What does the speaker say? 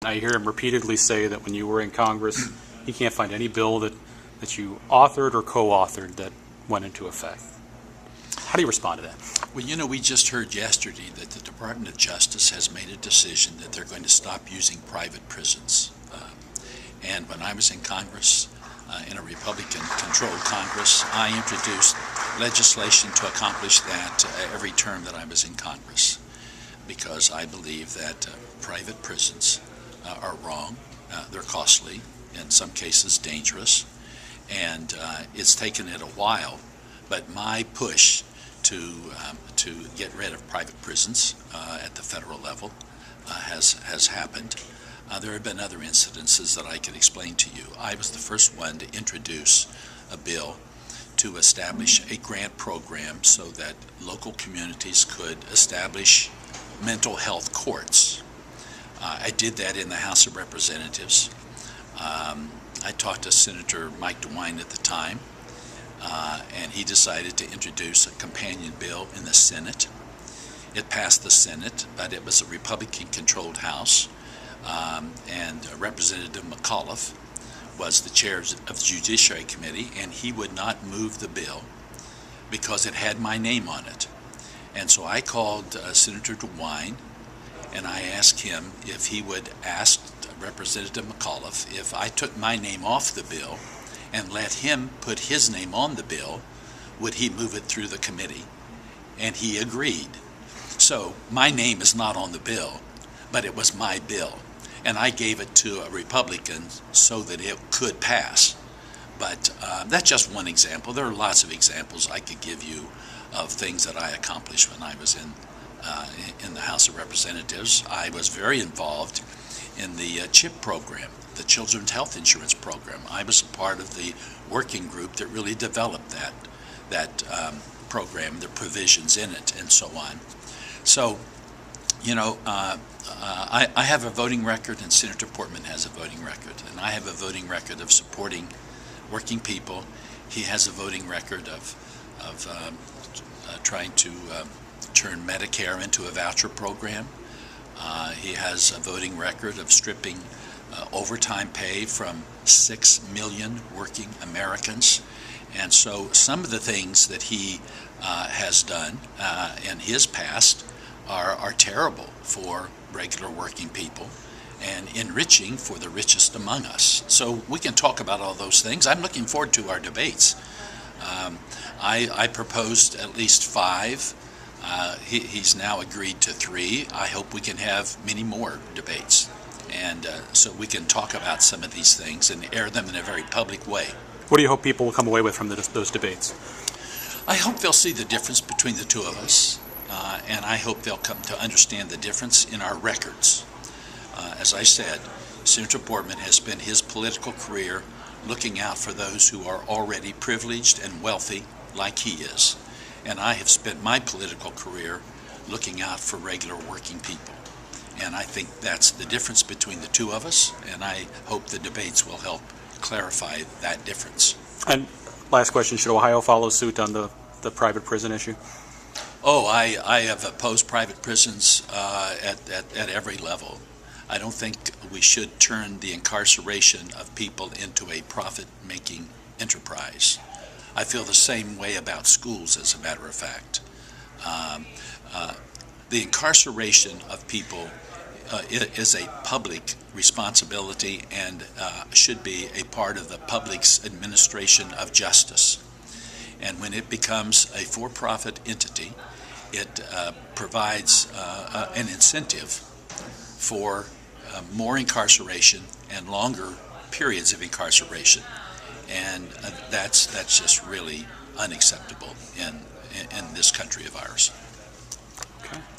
I hear him repeatedly say that when you were in Congress, he can't find any bill that you authored or co-authored that went into effect. How do you respond to that? Well, you know, we just heard yesterday that the Department of Justice has made a decision that they're going to stop using private prisons. And when I was in Congress, in a Republican-controlled Congress, I introduced legislation to accomplish that every term that I was in Congress, because I believe that private prisons are wrong, they're costly, in some cases dangerous, and it's taken it a while, but my push to get rid of private prisons at the federal level has happened. There have been other incidences that I could explain to you. I was the first one to introduce a bill to establish a grant program so that local communities could establish mental health courts. I did that in the House of Representatives. I talked to Senator Mike DeWine at the time, and he decided to introduce a companion bill in the Senate. It passed the Senate, but it was a Republican-controlled House, and Representative McAuliffe was the chair of the Judiciary Committee, and he would not move the bill because it had my name on it. And so I called Senator DeWine, and I asked him if he would ask Representative McAuliffe if I took my name off the bill and let him put his name on the bill, would he move it through the committee? And he agreed. So my name is not on the bill, but it was my bill. And I gave it to a Republican so that it could pass. But that's just one example. There are lots of examples I could give you of things that I accomplished when I was in the House of Representatives. I was very involved in the CHIP program, the Children's Health Insurance Program. I was a part of the working group that really developed that program, the provisions in it, and so on. So, you know, I have a voting record, and Senator Portman has a voting record, and I have a voting record of supporting working people. He has a voting record of trying to turn Medicare into a voucher program. He has a voting record of stripping overtime pay from 6 million working Americans. And so some of the things that he has done in his past are terrible for regular working people and enriching for the richest among us. So we can talk about all those things. I'm looking forward to our debates. I proposed at least 5. He's now agreed to 3. I hope we can have many more debates, and so we can talk about some of these things and air them in a very public way. What do you hope people will come away with from those debates? I hope they'll see the difference between the two of us, and I hope they'll come to understand the difference in our records. As I said, Senator Portman has spent his political career looking out for those who are already privileged and wealthy like he is. And I have spent my political career looking out for regular working people. And I think that's the difference between the two of us, and I hope the debates will help clarify that difference. And last question, should Ohio follow suit on the private prison issue? Oh, I have opposed private prisons at every level. I don't think we should turn the incarceration of people into a profit-making enterprise. I feel the same way about schools, as a matter of fact. The incarceration of people is a public responsibility and should be a part of the public's administration of justice. And when it becomes a for-profit entity, it provides an incentive for more incarceration and longer periods of incarceration. And that's just really unacceptable in this country of ours.